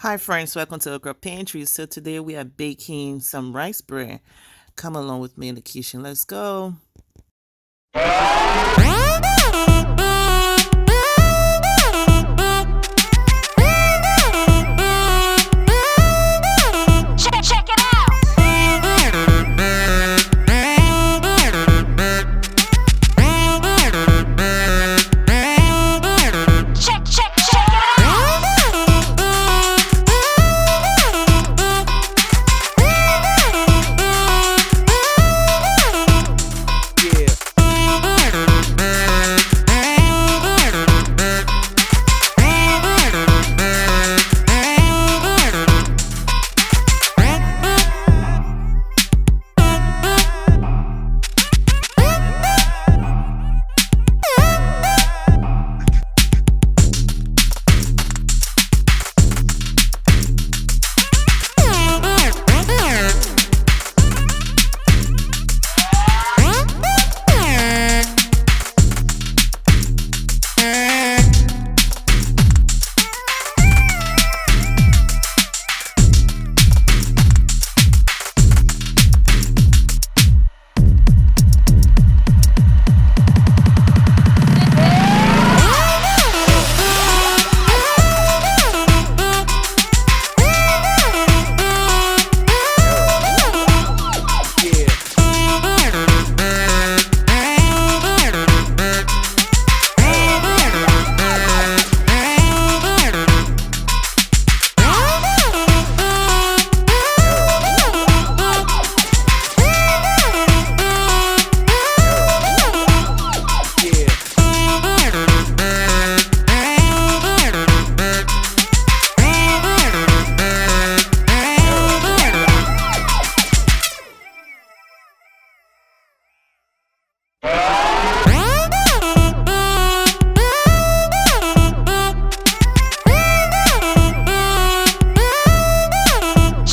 Hi friends, welcome to Okra Pantry. So today we are baking some rice bread. Come along with me in the kitchen. Let's go. Check it out.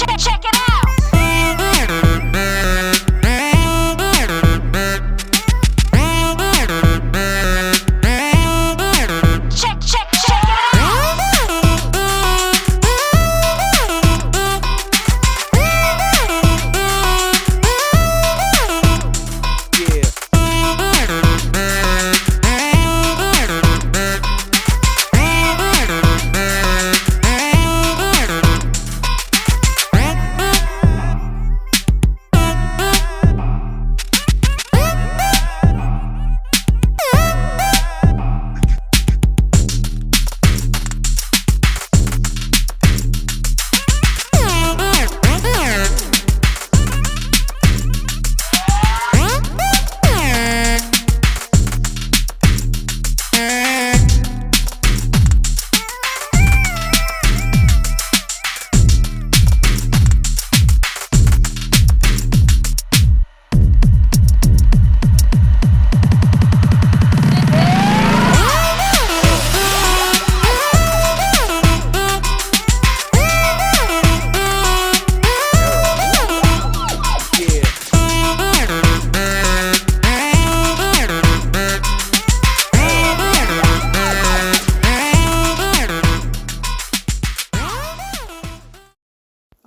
Check it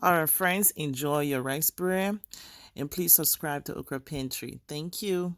Alright friends, enjoy your rice bread and please subscribe to Okra Pantry. Thank you.